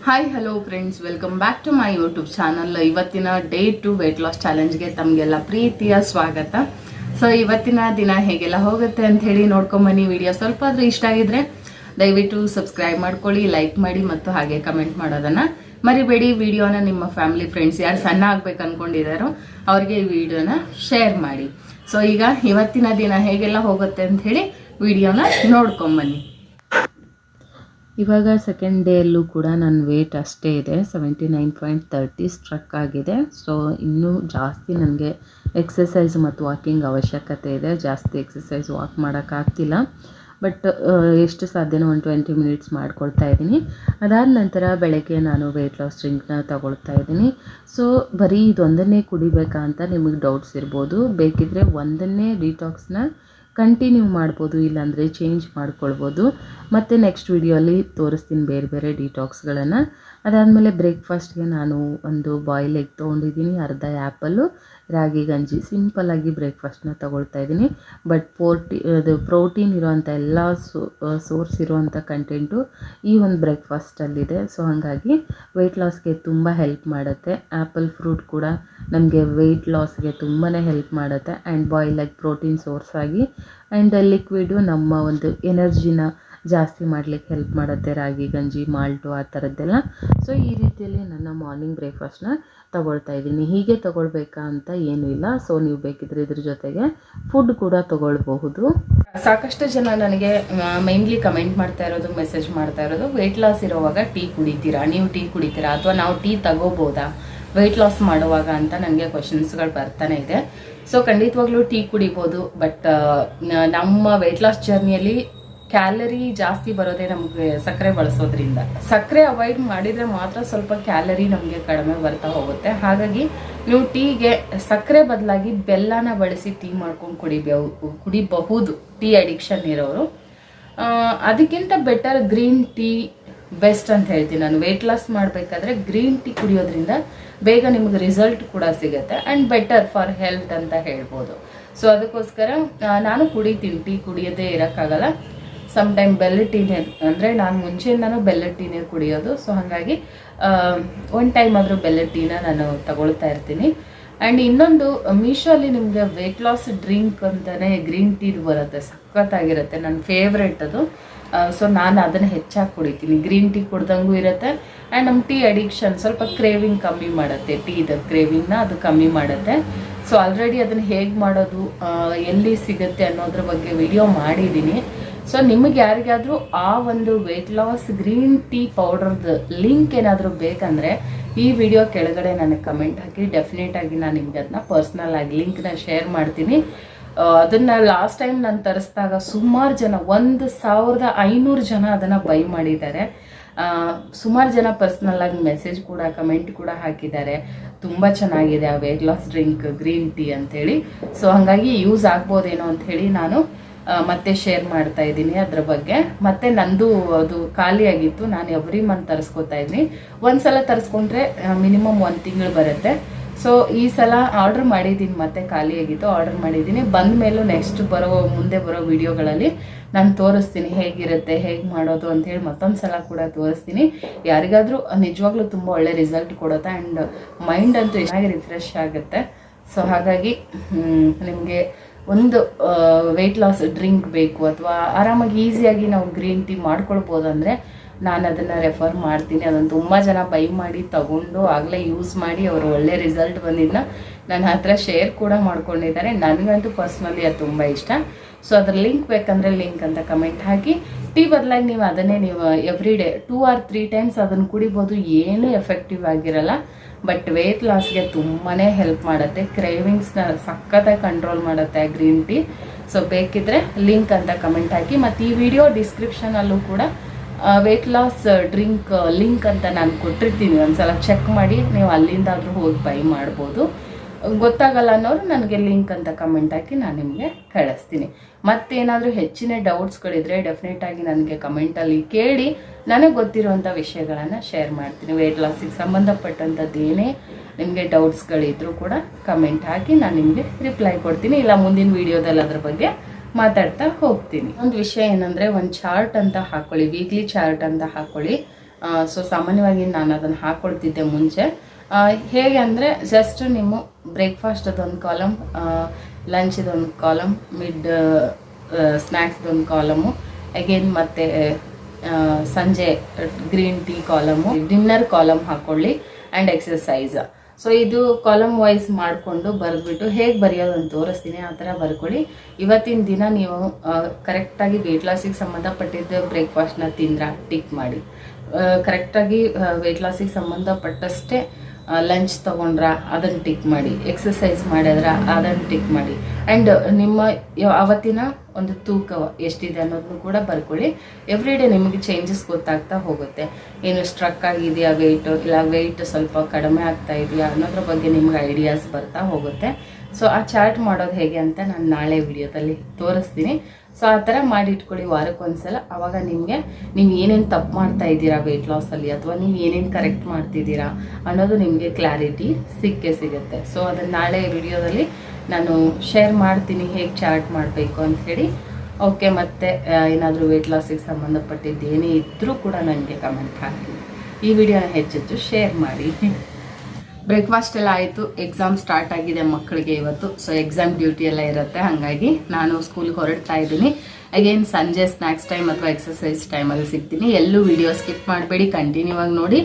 Hi hello friends, welcome back to my YouTube channel. ಇವತ್ತಿನ day 2 weight loss ಚಾಲೆಂಜ್ಗೆ ತಮಗೆಲ್ಲ ಪ್ರೀತಿಯ ಸ್ವಾಗತ. ಸೊ ಇವತ್ತಿನ ದಿನ ಹೇಗೆಲ್ಲ ಹೋಗುತ್ತೆ ಅಂತ ಹೇಳಿ ನೋಡ್ಕೊಂಬನ್ನಿ. ವಿಡಿಯೋ ಸ್ವಲ್ಪ ಆದರೂ ಇಷ್ಟ ಆಗಿದ್ರೆ ದಯವಿಟ್ಟು ಸಬ್ಸ್ಕ್ರೈಬ್ ಮಾಡ್ಕೊಳ್ಳಿ, ಲೈಕ್ ಮಾಡಿ ಮತ್ತು ಹಾಗೆ ಕಮೆಂಟ್ ಮಾಡೋದನ್ನು ಮರಿಬೇಡಿ. ವಿಡಿಯೋನ ನಿಮ್ಮ ಫ್ಯಾಮಿಲಿ ಫ್ರೆಂಡ್ಸ್ ಯಾರು ಸಣ್ಣ ಆಗ್ಬೇಕು ಅಂದ್ಕೊಂಡಿದ್ದಾರೋ ಅವ್ರಿಗೆ ಈ ವಿಡಿಯೋನ ಶೇರ್ ಮಾಡಿ. ಸೊ ಈಗ ಇವತ್ತಿನ ದಿನ ಹೇಗೆಲ್ಲ ಹೋಗುತ್ತೆ ಅಂತ ಹೇಳಿ ವಿಡಿಯೋನ ನೋಡ್ಕೊಂಬನ್ನಿ. ಇವಾಗ ಸೆಕೆಂಡ್ ಡೇಯಲ್ಲೂ ಕೂಡ ನನ್ನ ವೇಟ್ ಅಷ್ಟೇ ಇದೆ, 79.30 ಸ್ಟ್ರಕ್ ಆಗಿದೆ. ಸೊ ಇನ್ನೂ ಜಾಸ್ತಿ ನನಗೆ ಎಕ್ಸಸೈಸ್ ಮತ್ತು ವಾಕಿಂಗ್ ಅವಶ್ಯಕತೆ ಇದೆ. ಜಾಸ್ತಿ ಎಕ್ಸಸೈಸ್ ವಾಕ್ ಮಾಡೋಕ್ಕಾಗ್ತಿಲ್ಲ, ಬಟ್ ಎಷ್ಟು ಸಾಧ್ಯನೋ ಒಂದು 20 ಮಿನಿಟ್ಸ್ ಮಾಡ್ಕೊಳ್ತಾ ಇದ್ದೀನಿ. ಅದಾದ ನಂತರ ಬೆಳಗ್ಗೆ ನಾನು ವೆಯ್ಟ್ ಲಾಸ್ ಡ್ರಿಂಕ್ನ ತಗೊಳ್ತಾ ಇದ್ದೀನಿ. ಸೊ ಬರೀ ಇದೊಂದನ್ನೇ ಕುಡಿಬೇಕಾ ಅಂತ ನಿಮಗೆ ಡೌಟ್ಸ್ ಇರ್ಬೋದು. ಬೇಕಿದ್ದರೆ ಒಂದನ್ನೇ ಡಿಟಾಕ್ಸ್ನ ಕಂಟಿನ್ಯೂ ಮಾಡ್ಬೋದು, ಇಲ್ಲಾಂದರೆ ಚೇಂಜ್ ಮಾಡ್ಕೊಳ್ಬೋದು. ಮತ್ತು ನೆಕ್ಸ್ಟ್ ವಿಡಿಯೋಲಿ ತೋರಿಸ್ತೀನಿ ಬೇರೆ ಬೇರೆ ಡಿಟಾಕ್ಸ್ಗಳನ್ನು. ಅದಾದಮೇಲೆ ಬ್ರೇಕ್ಫಾಸ್ಟ್ಗೆ ನಾನು ಒಂದು ಬಾಯ್ಲ್ ಎಗ್ ತೊಗೊಂಡಿದ್ದೀನಿ, ಅರ್ಧ ಆ್ಯಪಲ್ಲು, ರಾಗಿ ಗಂಜಿ. ಸಿಂಪಲ್ಲಾಗಿ ಬ್ರೇಕ್ಫಾಸ್ಟ್ನ ತೊಗೊಳ್ತಾ ಇದ್ದೀನಿ. ಬಟ್ ಪ್ರೋಟೀನ್ ಇರೋವಂಥ ಎಲ್ಲ ಸೋರ್ಸ್ ಇರೋವಂಥ ಕಂಟೆಂಟು ಈ ಒಂದು ಬ್ರೇಕ್ಫಾಸ್ಟಲ್ಲಿದೆ. ಸೊ ಹಾಗಾಗಿ ವೆಯ್ಟ್ ಲಾಸ್ಗೆ ತುಂಬ ಹೆಲ್ಪ್ ಮಾಡುತ್ತೆ. ಆ್ಯಪಲ್ ಫ್ರೂಟ್ ಕೂಡ ನಮಗೆ ವೆಯ್ಟ್ ಲಾಸ್ಗೆ ತುಂಬಾ ಹೆಲ್ಪ್ ಮಾಡುತ್ತೆ. And boil egg protein source ಆಗಿ, ಆ್ಯಂಡ್ ಲಿಕ್ವಿಡು ನಮ್ಮ ಒಂದು ಎನರ್ಜಿನ ಜಾಸ್ತಿ ಮಾಡಲಿಕ್ಕೆ ಹೆಲ್ಪ್ ಮಾಡುತ್ತೆ, ರಾಗಿ ಗಂಜಿ, ಮಾಲ್ಟು ಆ ಥರದ್ದೆಲ್ಲ. ಸೊ ಈ ರೀತಿಯಲ್ಲಿ ನನ್ನ ಮಾರ್ನಿಂಗ್ ಬ್ರೇಕ್ಫಾಸ್ಟ್ನ ತೊಗೊಳ್ತಾ ಇದ್ದೀನಿ. ಹೀಗೆ ತೊಗೊಳ್ಬೇಕಾ ಅಂತ ಏನೂ ಇಲ್ಲ. ಸೊ ನೀವು ಬೇಕಿದ್ರೆ ಇದ್ರ ಜೊತೆಗೆ ಫುಡ್ ಕೂಡ ತೊಗೊಳ್ಬಹುದು. ಸಾಕಷ್ಟು ಜನ ನನಗೆ ಮೈನ್ಲಿ ಕಮೆಂಟ್ ಮಾಡ್ತಾ ಇರೋದು, ಮೆಸೇಜ್ ಮಾಡ್ತಾ ಇರೋದು, ವೆಯ್ಟ್ ಲಾಸ್ ಇರೋವಾಗ ಟೀ ಕುಡಿತೀರಾ, ನೀವು ಟೀ ಕುಡಿತೀರಾ, ಅಥವಾ ನಾವು ಟೀ ತಗೋಬೋದಾ ವೆಯ್ಟ್ ಲಾಸ್ ಮಾಡುವಾಗ ಅಂತ ನನಗೆ ಕ್ವಶನ್ಸ್ಗಳು ಬರ್ತಾನೆ ಇದೆ. ಸೊ ಖಂಡಿತವಾಗ್ಲೂ ಟೀ ಕುಡಿಬೋದು, ಬಟ್ ನಮ್ಮ ವೆಯ್ಟ್ ಲಾಸ್ ಜರ್ನಿಯಲ್ಲಿ ಕ್ಯಾಲರಿ ಜಾಸ್ತಿ ಬರೋದೇ ನಮಗೆ ಸಕ್ಕರೆ ಬಳಸೋದ್ರಿಂದ. ಸಕ್ಕರೆ ಅವಾಯ್ಡ್ ಮಾಡಿದರೆ ಮಾತ್ರ ಸ್ವಲ್ಪ ಕ್ಯಾಲರಿ ನಮಗೆ ಕಡಿಮೆ ಬರ್ತಾ ಹೋಗುತ್ತೆ. ಹಾಗಾಗಿ ನೀವು ಟೀಗೆ ಸಕ್ಕರೆ ಬದಲಾಗಿ ಬೆಲ್ಲನ ಬಳಸಿ ಟೀ ಮಾಡ್ಕೊಂಡು ಕುಡಿಬಹುದು ಟೀ ಅಡಿಕ್ಷನ್ ಇರೋರು. ಅದಕ್ಕಿಂತ ಬೆಟರ್ ಗ್ರೀನ್ ಟೀ ಬೆಸ್ಟ್ ಅಂತ ಹೇಳ್ತೀನಿ ನಾನು. ವೆಯ್ಟ್ ಲಾಸ್ ಮಾಡಬೇಕಾದ್ರೆ ಗ್ರೀನ್ ಟೀ ಕುಡಿಯೋದ್ರಿಂದ ಬೇಗ ನಿಮಗೆ ರಿಸಲ್ಟ್ ಕೂಡ ಸಿಗುತ್ತೆ, ಆ್ಯಂಡ್ ಬೆಟರ್ ಫಾರ್ ಹೆಲ್ತ್ ಅಂತ ಹೇಳ್ಬೋದು. ಸೊ ಅದಕ್ಕೋಸ್ಕರ ನಾನು ಕುಡಿತೀನಿ, ಟೀ ಕುಡಿಯೋದೇ ಇರೋಕ್ಕಾಗಲ್ಲ. ಸಮ್ಟೈಮ್ ಬೆಲ್ಲ ಟೀನೇ, ಅಂದರೆ ನಾನು ಮುಂಚೆಯಿಂದನೂ ಬೆಲ್ಲ ಟೀನೇ ಕುಡಿಯೋದು. ಸೊ ಹಾಗಾಗಿ ಒನ್ ಟೈಮ್ ಆದರೂ ಬೆಲ್ಲ ಟೀನ ನಾನು ತಗೊಳ್ತಾ ಇರ್ತೀನಿ. ಆ್ಯಂಡ್ ಇನ್ನೊಂದು, ಮೀಶೋಲ್ಲಿ ನಿಮಗೆ ವೆಯ್ಟ್ ಲಾಸ್ ಡ್ರಿಂಕ್ ಅಂತಲೇ ಗ್ರೀನ್ ಟೀದು ಬರುತ್ತೆ, ಸಖತ್ತಾಗಿರುತ್ತೆ, ನನ್ನ ಫೇವ್ರೆಟ್ ಅದು. ಸೊ ನಾನು ಅದನ್ನು ಹೆಚ್ಚಾಗಿ ಕುಡಿತೀನಿ. ಗ್ರೀನ್ ಟೀ ಕುಡ್ದಂಗೂ ಇರುತ್ತೆ, ಆ್ಯಂಡ್ ನಮ್ಮ ಟೀ ಅಡಿಕ್ಷನ್ ಸ್ವಲ್ಪ ಕ್ರೇವಿಂಗ್ ಕಮ್ಮಿ ಮಾಡುತ್ತೆ, ಟೀದ ಕ್ರೇವಿಂಗ್ನ ಅದು ಕಮ್ಮಿ ಮಾಡುತ್ತೆ. ಸೊ ಆಲ್ರೆಡಿ ಅದನ್ನು ಹೇಗೆ ಮಾಡೋದು, ಎಲ್ಲಿ ಸಿಗುತ್ತೆ ಅನ್ನೋದ್ರ ಬಗ್ಗೆ ವಿಡಿಯೋ ಮಾಡಿದ್ದೀನಿ. ಸೊ ನಿಮಗೆ ಯಾರಿಗಾದರೂ ಆ ಒಂದು ವೆಯ್ಟ್ ಲಾಸ್ ಗ್ರೀನ್ ಟೀ ಪೌಡರ್ದು ಲಿಂಕ್ ಏನಾದರೂ ಬೇಕಂದರೆ ಈ ವಿಡಿಯೋ ಕೆಳಗಡೆ ನನಗೆ ಕಮೆಂಟ್ ಹಾಕಿ, ಡೆಫಿನೆಟಾಗಿ ನಾನು ನಿಮಗೆ ಅದನ್ನ ಪರ್ಸ್ನಲ್ ಆಗಿ ಲಿಂಕ್ನ ಶೇರ್ ಮಾಡ್ತೀನಿ. ಅದನ್ನು ಲಾಸ್ಟ್ ಟೈಮ್ ನಾನು ತರಿಸಿದಾಗ ಸುಮಾರು ಜನ, 1500 ಜನ ಅದನ್ನು ಬೈ ಮಾಡಿದ್ದಾರೆ. ಸುಮಾರು ಜನ ಪರ್ಸ್ನಲ್ ಆಗಿ ಮೆಸೇಜ್ ಕೂಡ, ಕಮೆಂಟ್ ಕೂಡ ಹಾಕಿದ್ದಾರೆ, ತುಂಬ ಚೆನ್ನಾಗಿದೆ ಆ weight loss drink green tea ಅಂಥೇಳಿ. ಸೊ ಹಾಗಾಗಿ ಯೂಸ್ ಆಗ್ಬೋದೇನೋ ಅಂಥೇಳಿ ನಾನು ಮತ್ತೆ ಶೇರ್ ಮಾಡ್ತಾ ಇದ್ದೀನಿ ಅದ್ರ ಬಗ್ಗೆ. ಮತ್ತೆ ನಂದು ಅದು ಖಾಲಿ ಆಗಿತ್ತು, ನಾನು ಎವ್ರಿ ಮಂತ್ ತರಿಸ್ಕೊತಾ ಇದ್ದೀನಿ. ಒಂದ್ಸಲ ತರಿಸ್ಕೊಂಡ್ರೆ ಮಿನಿಮಮ್ 1 ತಿಂಗಳು ಬರುತ್ತೆ. ಸೊ ಈ ಸಲ ಆರ್ಡರ್ ಮಾಡಿದ್ದೀನಿ, ಮತ್ತೆ ಖಾಲಿ ಆಗಿತ್ತು, ಆರ್ಡರ್ ಮಾಡಿದ್ದೀನಿ. ಬಂದ ಮೇಲೂ ನೆಕ್ಸ್ಟ್ ಮುಂದೆ ಬರೋ ವಿಡಿಯೋಗಳಲ್ಲಿ ನಾನು ತೋರಿಸ್ತೀನಿ ಹೇಗಿರುತ್ತೆ, ಹೇಗೆ ಮಾಡೋದು ಅಂಥೇಳಿ ಮತ್ತೊಂದು ಸಲ ಕೂಡ ತೋರಿಸ್ತೀನಿ. ಯಾರಿಗಾದರೂ ನಿಜವಾಗ್ಲೂ ತುಂಬ ಒಳ್ಳೆ ರಿಸಲ್ಟ್ ಕೊಡುತ್ತೆ, ಆ್ಯಂಡ್ ಮೈಂಡ್ ಅಂತೂ ಚೆನ್ನಾಗಿ ರಿಫ್ರೆಶ್ ಆಗುತ್ತೆ. ಸೊ ಹಾಗಾಗಿ ನಿಮಗೆ ಒಂದು ವೆಯ್ಟ್ ಲಾಸ್ ಡ್ರಿಂಕ್ ಬೇಕು, ಅಥವಾ ಆರಾಮಾಗಿ ಈಸಿಯಾಗಿ ನಾವು ಗ್ರೀನ್ ಟೀ ಮಾಡ್ಕೊಳ್ಬೋದು ಅಂದರೆ ನಾನು ಅದನ್ನು ರೆಫರ್ ಮಾಡ್ತೀನಿ. ಅದನ್ನು ತುಂಬ ಜನ ಬೈ ಮಾಡಿ ತಗೊಂಡು ಆಗಲೇ ಯೂಸ್ ಮಾಡಿ ಅವರು ಒಳ್ಳೆ ರಿಸಲ್ಟ್ ಬಂದಿದ್ದನ್ನ ನನ್ನ ಹತ್ರ ಶೇರ್ ಕೂಡ ಮಾಡ್ಕೊಂಡಿದ್ದಾರೆ. ನನಗಂತೂ ಪರ್ಸ್ನಲಿ ಅದು ತುಂಬ ಇಷ್ಟ. ಸೊ ಅದ್ರ ಲಿಂಕ್ ಬೇಕಂದರೆ ಲಿಂಕ್ ಅಂತ ಕಮೆಂಟ್ ಹಾಕಿ. ಟೀ ಬದಲಾಗಿ ನೀವು ಅದನ್ನೇ ಎವ್ರಿ ಡೇ 2 or 3 ಟೈಮ್ಸ್ ಅದನ್ನು ಕುಡಿಬೋದು, ಏನೂ ಎಫೆಕ್ಟಿವ್ ಆಗಿರಲ್ಲ. ಬಟ್ ವೆಯ್ಟ್ ಲಾಸ್ಗೆ ತುಂಬಾ ಹೆಲ್ಪ್ ಮಾಡುತ್ತೆ, ಕ್ರೇವಿಂಗ್ಸ್ನ ಸಖತ್ತಾಗಿ ಕಂಟ್ರೋಲ್ ಮಾಡುತ್ತೆ ಗ್ರೀನ್ ಟೀ. ಸೊ ಬೇಕಿದ್ರೆ ಲಿಂಕ್ ಅಂತ ಕಮೆಂಟ್ ಹಾಕಿ. ಮತ್ತು ಈ ವಿಡಿಯೋ ಡಿಸ್ಕ್ರಿಪ್ಷನಲ್ಲೂ ಕೂಡ ವೆಯ್ಟ್ ಲಾಸ್ ಡ್ರಿಂಕ್ ಲಿಂಕ್ ಅಂತ ನಾನು ಕೊಟ್ಟಿರ್ತೀನಿ, ಒಂದ್ಸಲ ಚೆಕ್ ಮಾಡಿ ನೀವು ಅಲ್ಲಿಂದಾದರೂ ಹೋಗಿ ಬೈ ಮಾಡ್ಬೋದು. ಗೊತ್ತಾಗಲ್ಲ ಅನ್ನೋರು ನನಗೆ ಲಿಂಕ್ ಅಂತ ಕಮೆಂಟ್ ಹಾಕಿ ನಾನು ನಿಮಗೆ ಕಳಿಸ್ತೀನಿ. ಮತ್ತೇನಾದರೂ ಹೆಚ್ಚಿನ ಡೌಟ್ಸ್ಗಳಿದ್ರೆ ಡೆಫಿನೆಟಾಗಿ ನನಗೆ ಕಮೆಂಟಲ್ಲಿ ಕೇಳಿ, ನನಗೆ ಗೊತ್ತಿರುವಂಥ ವಿಷಯಗಳನ್ನು ಶೇರ್ ಮಾಡ್ತೀನಿ. ವೆಯ್ಟ್ ಲಾಸಿಗೆ ಸಂಬಂಧಪಟ್ಟಂಥದ್ದು ಏನೇ ನಿಮಗೆ ಡೌಟ್ಸ್ಗಳಿದ್ರೂ ಕೂಡ ಕಮೆಂಟ್ ಹಾಕಿ, ನಾನು ನಿಮಗೆ ರಿಪ್ಲೈ ಕೊಡ್ತೀನಿ. ಇಲ್ಲ ಮುಂದಿನ ವೀಡಿಯೋದಲ್ಲಿ ಅದ್ರ ಬಗ್ಗೆ ಮಾತಾಡ್ತಾ ಹೋಗ್ತೀನಿ. ಒಂದು ವಿಷಯ ಏನಂದರೆ, ಒಂದು ಚಾರ್ಟ್ ಅಂತ ಹಾಕ್ಕೊಳ್ಳಿ, ವೀಕ್ಲಿ ಚಾರ್ಟ್ ಅಂತ ಹಾಕ್ಕೊಳ್ಳಿ. ಸೊ ಸಾಮಾನ್ಯವಾಗಿ ನಾನು ಅದನ್ನು ಹಾಕ್ಕೊಳ್ತಿದ್ದೆ ಮುಂಚೆ. ಹೇಗೆ ಅಂದರೆ ಜಸ್ಟ್ ನಿಮ್ಮ ಬ್ರೇಕ್ಫಾಸ್ಟದೊಂದು ಕಾಲಮ್, ಲಂಚ್ದೊಂದು ಕಾಲಮ್, ಮಿಡ್ ಸ್ನ್ಯಾಕ್ಸ್ದೊಂದು ಕಾಲಮು, ಅಗೇನ್ ಮತ್ತು ಸಂಜೆ green tea column, dinner column ಹಾಕ್ಕೊಳ್ಳಿ ಆ್ಯಂಡ್ ಎಕ್ಸಸೈಸ್. ಸೊ ಇದು ಕಾಲಮ್ ವೈಸ್ ಮಾಡಿಕೊಂಡು ಬರೆದ್ಬಿಟ್ಟು ಹೇಗೆ ಬರೆಯೋದು ಅಂತ ತೋರಿಸ್ತೀನಿ, ಆ ಥರ ಬರ್ಕೊಳ್ಳಿ. ಇವತ್ತಿನ ದಿನ ನೀವು ಕರೆಕ್ಟಾಗಿ ವೆಯ್ಟ್ ಲಾಸಿಗೆ ಸಂಬಂಧಪಟ್ಟಿದ್ದ ಬ್ರೇಕ್ಫಾಸ್ಟ್ನ ತಿಂದ್ರ ಟಿಕ್ ಮಾಡಿ, ಕರೆಕ್ಟಾಗಿ ವೆಯ್ಟ್ ಲಾಸಿಗೆ ಸಂಬಂಧಪಟ್ಟಷ್ಟೇ ಲಂಚ್ ತೊಗೊಂಡ್ರ ಅದನ್ನು ಟಿಕ್ ಮಾಡಿ, ಎಕ್ಸಸೈಸ್ ಮಾಡಿದ್ರ ಅದನ್ನು ಟಿಕ್ ಮಾಡಿ, ಆ್ಯಂಡ್ ನಿಮ್ಮ ಅವತ್ತಿನ ಒಂದು ತೂಕ ಎಷ್ಟಿದೆ ಅನ್ನೋದನ್ನು ಕೂಡ ಬರ್ಕೊಳ್ಳಿ. ಎವ್ರಿ ಡೇ ನಿಮಗೆ ಚೇಂಜಸ್ ಗೊತ್ತಾಗ್ತಾ ಹೋಗುತ್ತೆ. ಏನು ಸ್ಟ್ರಕ್ ಆಗಿದೆಯಾ ವೆಯ್ಟು, ಇಲ್ಲ ವೆಯ್ಟ್ ಸ್ವಲ್ಪ ಕಡಿಮೆ ಆಗ್ತಾ ಇದೆಯಾ ಅನ್ನೋದ್ರ ಬಗ್ಗೆ ನಿಮ್ಗೆ ಐಡಿಯಾಸ್ ಬರ್ತಾ ಹೋಗುತ್ತೆ. ಸೊ ಆ ಚಾರ್ಟ್ ಮಾಡೋದು ಹೇಗೆ ಅಂತ ನಾನು ನಾಳೆ ವಿಡಿಯೋದಲ್ಲಿ ತೋರಿಸ್ತೀನಿ. ಸೊ ಆ ಥರ ಮಾಡಿ ಇಟ್ಕೊಳ್ಳಿ ವಾರಕ್ಕೊಂದ್ಸಲ. ಆವಾಗ ನಿಮಗೆ ನೀವು ಏನೇನು ತಪ್ಪು ಮಾಡ್ತಾ ಇದ್ದೀರಾ ವೆಯ್ಟ್ ಲಾಸಲ್ಲಿ, ಅಥವಾ ನೀವು ಏನೇನು ಕರೆಕ್ಟ್ ಮಾಡ್ತಿದ್ದೀರಾ ಅನ್ನೋದು ನಿಮಗೆ ಕ್ಲಾರಿಟಿ ಸಿಗುತ್ತೆ. ಸೊ ಅದನ್ನು ನಾಳೆ ವಿಡಿಯೋದಲ್ಲಿ ನಾನು ಶೇರ್ ಮಾಡ್ತೀನಿ ಹೇಗೆ ಚಾರ್ಟ್ ಮಾಡಬೇಕು ಅಂತ ಹೇಳಿ. ಓಕೆ, ಮತ್ತು ಏನಾದರೂ ವೆಯ್ಟ್ ಲಾಸಿಗೆ ಸಂಬಂಧಪಟ್ಟಿದ್ದು ಏನೇ ಇದ್ದರೂ ಕೂಡ ನನಗೆ ಕಮೆಂಟ್ ಹಾಕಿ, ಈ ವಿಡಿಯೋನ ಹೆಚ್ಚೆಚ್ಚು ಶೇರ್ ಮಾಡಿ. ಬ್ರೇಕ್ಫಾಸ್ಟ್ ಎಲ್ಲ ಆಯಿತು. ಎಕ್ಸಾಮ್ ಸ್ಟಾರ್ಟ್ ಆಗಿದೆ ಮಕ್ಕಳಿಗೆ ಇವತ್ತು. ಸೊ ಎಕ್ಸಾಮ್ ಡ್ಯೂಟಿ ಎಲ್ಲ ಇರುತ್ತೆ, ಹಾಗಾಗಿ ನಾನು ಸ್ಕೂಲ್ಗೆ ಹೊರಡ್ತಾ ಇದ್ದೀನಿ. ಅಗೇನ್ ಸಂಜೆ ಸ್ನ್ಯಾಕ್ಸ್ ಟೈಮ್ ಅಥವಾ ಎಕ್ಸಸೈಸ್ ಟೈಮಲ್ಲಿ ಸಿಗ್ತೀನಿ. ಎಲ್ಲೂ ವಿಡಿಯೋ ಸ್ಕಿಪ್ ಮಾಡಬೇಡಿ, ಕಂಟಿನ್ಯೂ ಆಗಿ ನೋಡಿ.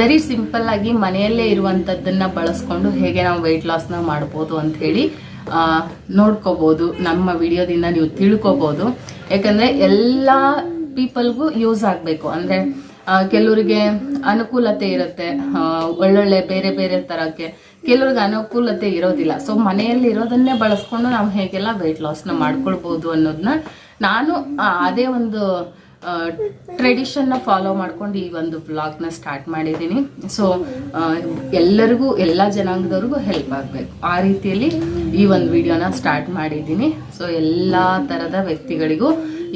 ವೆರಿ ಸಿಂಪಲ್ ಆಗಿ ಮನೆಯಲ್ಲೇ ಇರುವಂಥದ್ದನ್ನು ಬಳಸ್ಕೊಂಡು ಹೇಗೆ ನಾವು ವೆಯ್ಟ್ ಲಾಸ್ನ ಮಾಡ್ಬೋದು ಅಂಥೇಳಿ ನೋಡ್ಕೋಬೋದು. ನಮ್ಮ ವಿಡಿಯೋದಿಂದ ನೀವು ತಿಳ್ಕೊಬೋದು. ಯಾಕಂದರೆ ಎಲ್ಲ ಪೀಪಲ್ಗೂ ಯೂಸ್ ಆಗಬೇಕು. ಅಂದರೆ ಕೆಲವರಿಗೆ ಅನುಕೂಲತೆ ಇರುತ್ತೆ, ಒಳ್ಳೊಳ್ಳೆ ಬೇರೆ ಬೇರೆ ಥರಕ್ಕೆ, ಕೆಲವ್ರಿಗೆ ಅನುಕೂಲತೆ ಇರೋದಿಲ್ಲ. ಸೊ ಮನೆಯಲ್ಲಿ ಇರೋದನ್ನೇ ಬಳಸ್ಕೊಂಡು ನಾವು ಹೇಗೆಲ್ಲ ವೆಯ್ಟ್ ಲಾಸ್ನ ಮಾಡ್ಕೊಳ್ಬೋದು ಅನ್ನೋದನ್ನ ನಾನು ಅದೇ ಒಂದು ಟ್ರೆಡಿಷನ್ನ ಫಾಲೋ ಮಾಡ್ಕೊಂಡು ಈ ಒಂದು ಬ್ಲಾಗ್ನ ಸ್ಟಾರ್ಟ್ ಮಾಡಿದ್ದೀನಿ. ಸೊ ಎಲ್ಲರಿಗೂ, ಎಲ್ಲ ಜನಾಂಗದವ್ರಿಗೂ ಹೆಲ್ಪ್ ಆಗಬೇಕು, ಆ ರೀತಿಯಲ್ಲಿ ಈ ಒಂದು ವಿಡಿಯೋನ ಸ್ಟಾರ್ಟ್ ಮಾಡಿದ್ದೀನಿ. ಸೊ ಎಲ್ಲ ಥರದ ವ್ಯಕ್ತಿಗಳಿಗೂ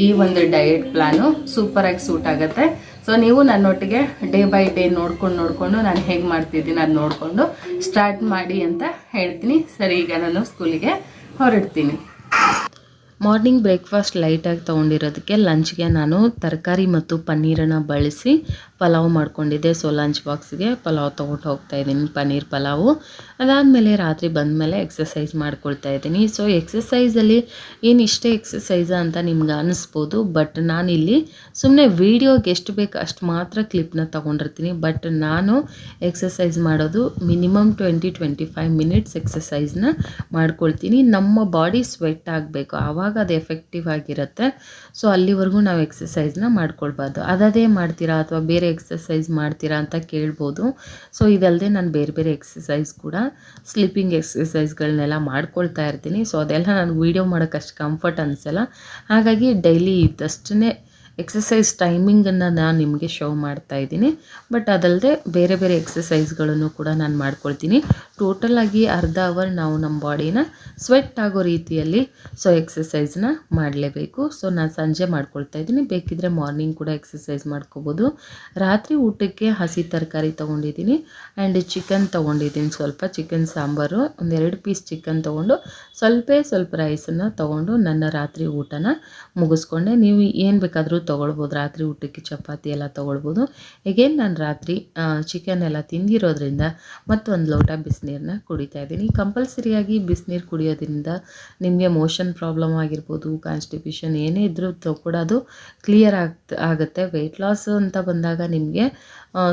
ಈ ಒಂದು ಡಯಟ್ ಪ್ಲಾನು ಸೂಪರಾಗಿ ಸೂಟ್ ಆಗುತ್ತೆ. ಸೊ ನೀವು ನನ್ನೊಟ್ಟಿಗೆ ಡೇ ಬೈ ಡೇ ನೋಡ್ಕೊಂಡು ನಾನು ಹೇಗೆ ಮಾಡ್ತಿದ್ದೀನಿ ಅದು ನೋಡಿಕೊಂಡು ಸ್ಟಾರ್ಟ್ ಮಾಡಿ ಅಂತ ಹೇಳ್ತೀನಿ. ಸರಿ, ಈಗ ನಾನು ಸ್ಕೂಲಿಗೆ ಹೊರಡ್ತೀನಿ. ಮಾರ್ನಿಂಗ್ ಬ್ರೇಕ್ಫಾಸ್ಟ್ ಲೈಟಾಗಿ ತೊಗೊಂಡಿರೋದಕ್ಕೆ ಲಂಚ್ಗೆ ನಾನು ತರಕಾರಿ ಮತ್ತು ಪನ್ನೀರನ್ನು ಬಳಸಿ ಪಲಾವ್ ಮಾಡ್ಕೊಂಡಿದ್ದೆ. ಸೊ ಲಂಚ್ ಬಾಕ್ಸ್ಗೆ ಪಲಾವ್ ತೊಗೊಂಡು ಹೋಗ್ತಾ ಇದ್ದೀನಿ, ಪನ್ನೀರ್ ಪಲಾವು. ಅದಾದಮೇಲೆ ರಾತ್ರಿ ಬಂದಮೇಲೆ ಎಕ್ಸಸೈಸ್ ಮಾಡ್ಕೊಳ್ತಾ ಇದ್ದೀನಿ. ಸೊ ಎಕ್ಸಸೈಸಲ್ಲಿ ಏನು ಇಷ್ಟೇ ಎಕ್ಸಸೈಸ ಅಂತ ನಿಮ್ಗೆ ಅನ್ನಿಸ್ಬೋದು, ಬಟ್ ನಾನಿಲ್ಲಿ ಸುಮ್ಮನೆ ವೀಡಿಯೋಗೆ ಎಷ್ಟು ಬೇಕು ಅಷ್ಟು ಮಾತ್ರ ಕ್ಲಿಪ್ನ ತೊಗೊಂಡಿರ್ತೀನಿ. ಬಟ್ ನಾನು ಎಕ್ಸಸೈಸ್ ಮಾಡೋದು ಮಿನಿಮಮ್ 20-25 ಮಿನಿಟ್ಸ್ ಎಕ್ಸಸೈಸ್ನ ಮಾಡ್ಕೊಳ್ತೀನಿ. ನಮ್ಮ ಬಾಡಿ ಸ್ವೆಟ್ ಆಗಬೇಕು, ಆವಾಗ ಅದು ಎಫೆಕ್ಟಿವ್ ಆಗಿರುತ್ತೆ. ಸೊ ಅಲ್ಲಿವರೆಗೂ ನಾವು ಎಕ್ಸಸೈಸ್ನ ಮಾಡ್ಕೊಳ್ಬಾರ್ದು. ಅದೇ ಮಾಡ್ತೀರಾ ಅಥವಾ ಬೇರೆ ಎಕ್ಸಸೈಸ್ ಮಾಡ್ತೀರಾ ಅಂತ ಕೇಳ್ಬೋದು. ಸೊ ಇದಲ್ಲದೆ ನಾನು ಬೇರೆ ಬೇರೆ ಎಕ್ಸಸೈಸ್ ಕೂಡ, ಸ್ಲೀಪಿಂಗ್ ಎಕ್ಸಸೈಸ್ಗಳನ್ನೆಲ್ಲ ಮಾಡ್ಕೊಳ್ತಾ ಇರ್ತೀನಿ. ಸೊ ಅದೆಲ್ಲ ನನಗೆ ವೀಡಿಯೋ ಮಾಡೋಕ್ಕೆ ಅಷ್ಟು ಕಂಫರ್ಟ್ ಅನಿಸಲ್ಲ, ಹಾಗಾಗಿ ಡೈಲಿ ಇದ್ದಷ್ಟೇ ಎಕ್ಸಸೈಸ್ ಟೈಮಿಂಗನ್ನು ನಾನು ನಿಮಗೆ ಶೋ ಮಾಡ್ತಾ ಇದ್ದೀನಿ. ಬಟ್ ಅದಲ್ಲದೆ ಬೇರೆ ಬೇರೆ ಎಕ್ಸಸೈಸ್ಗಳನ್ನು ಕೂಡ ನಾನು ಮಾಡ್ಕೊಳ್ತೀನಿ. ಟೋಟಲಾಗಿ ಅರ್ಧ ಅವರ್ ನಾವು ನಮ್ಮ ಬಾಡಿನ ಸ್ವೆಟ್ ಆಗೋ ರೀತಿಯಲ್ಲಿ ಸೊ ಎಕ್ಸಸೈಸ್ನ ಮಾಡಲೇಬೇಕು. ಸೊ ನಾನು ಸಂಜೆ ಮಾಡ್ಕೊಳ್ತಾ ಇದ್ದೀನಿ, ಬೇಕಿದ್ದರೆ ಮಾರ್ನಿಂಗ್ ಕೂಡ ಎಕ್ಸಸೈಸ್ ಮಾಡ್ಕೋಬೋದು. ರಾತ್ರಿ ಊಟಕ್ಕೆ ಹಸಿ ತರಕಾರಿ ತೊಗೊಂಡಿದ್ದೀನಿ ಆ್ಯಂಡ್ ಚಿಕನ್ ತೊಗೊಂಡಿದ್ದೀನಿ. ಸ್ವಲ್ಪ ಚಿಕನ್ ಸಾಂಬಾರು, 2 ಪೀಸ್ ಚಿಕನ್ ತೊಗೊಂಡು ಸ್ವಲ್ಪ ರೈಸನ್ನು ತೊಗೊಂಡು ನನ್ನ ರಾತ್ರಿ ಊಟನ ಮುಗಿಸ್ಕೊಂಡೆ. ನೀವು ಏನು ಬೇಕಾದರೂ ತೊಗೊಳ್ಬೋದು, ರಾತ್ರಿ ಊಟಕ್ಕೆ ಚಪಾತಿ ಎಲ್ಲ ತೊಗೊಳ್ಬೋದು. ಎಗೇನ್ ನಾನು ರಾತ್ರಿ ಚಿಕನ್ ಎಲ್ಲ ತಿಂದಿರೋದ್ರಿಂದ ಮತ್ತೊಂದು ಲೋಟ ಬಿಸಿನೀರನ್ನ ಕುಡಿತಾ ಇದ್ದೀನಿ. ಕಂಪಲ್ಸರಿಯಾಗಿ ಬಿಸಿನೀರು ಕುಡಿಯೋದ್ರಿಂದ ನಿಮಗೆ ಮೋಷನ್ ಪ್ರಾಬ್ಲಮ್ ಆಗಿರ್ಬೋದು, ಕಾನ್ಸ್ಟಿಪೇಷನ್ ಏನೇ ಇದ್ರೂ ಕೂಡ ಅದು ಕ್ಲಿಯರ್ ಆಗುತ್ತೆ. ವೆಯ್ಟ್ ಲಾಸ್ ಅಂತ ಬಂದಾಗ ನಿಮಗೆ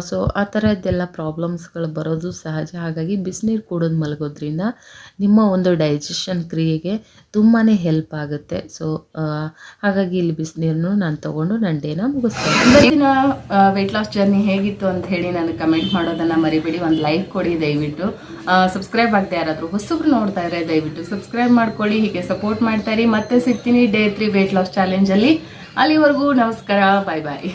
ಸೊ ಆ ಥರದ್ದೆಲ್ಲ ಪ್ರಾಬ್ಲಮ್ಸ್ಗಳು ಬರೋದು ಸಹಜ. ಹಾಗಾಗಿ ಬಿಸಿನೀರು ಕುಡಿದು ಮಲಗೋದ್ರಿಂದ ನಿಮ್ಮ ಒಂದು ಡೈಜೆಷನ್ ಕ್ರಿಯೆಗೆ ತುಂಬಾ ಹೆಲ್ಪ್ ಆಗುತ್ತೆ. ಸೊ ಹಾಗಾಗಿ ಇಲ್ಲಿ ಬಿಸಿನೀರನ್ನು ನಾನು ತೊಗೊಂಡು ನನ್ನ ಡೇನ ಮುಗಿಸ್ತೇನೆ. ಇವತ್ತಿನ ವೆಯ್ಟ್ ಲಾಸ್ ಜರ್ನಿ ಹೇಗಿತ್ತು ಅಂತ ಹೇಳಿ ನನಗೆ ಕಮೆಂಟ್ ಮಾಡೋದನ್ನು ಮರಿಬೇಡಿ. ಒಂದು ಲೈಕ್ ಕೊಡಿ ದಯವಿಟ್ಟು. ಸಬ್ಸ್ಕ್ರೈಬ್ ಆಗದೆ ಯಾರಾದರೂ ಹೊಸಬ್ರು ನೋಡ್ತಾ ಇದ್ದಾರೆ ದಯವಿಟ್ಟು ಸಬ್ಸ್ಕ್ರೈಬ್ ಮಾಡ್ಕೊಳ್ಳಿ. ಹೀಗೆ ಸಪೋರ್ಟ್ ಮಾಡ್ತಾ ಇರಿ. ಮತ್ತೆ ಸಿಗ್ತೀನಿ ಡೇ 3 ವೆಯ್ಟ್ ಲಾಸ್ ಚಾಲೆಂಜಲ್ಲಿ. ಅಲ್ಲಿವರೆಗೂ ನಮಸ್ಕಾರ, ಬಾಯ್ ಬಾಯ್.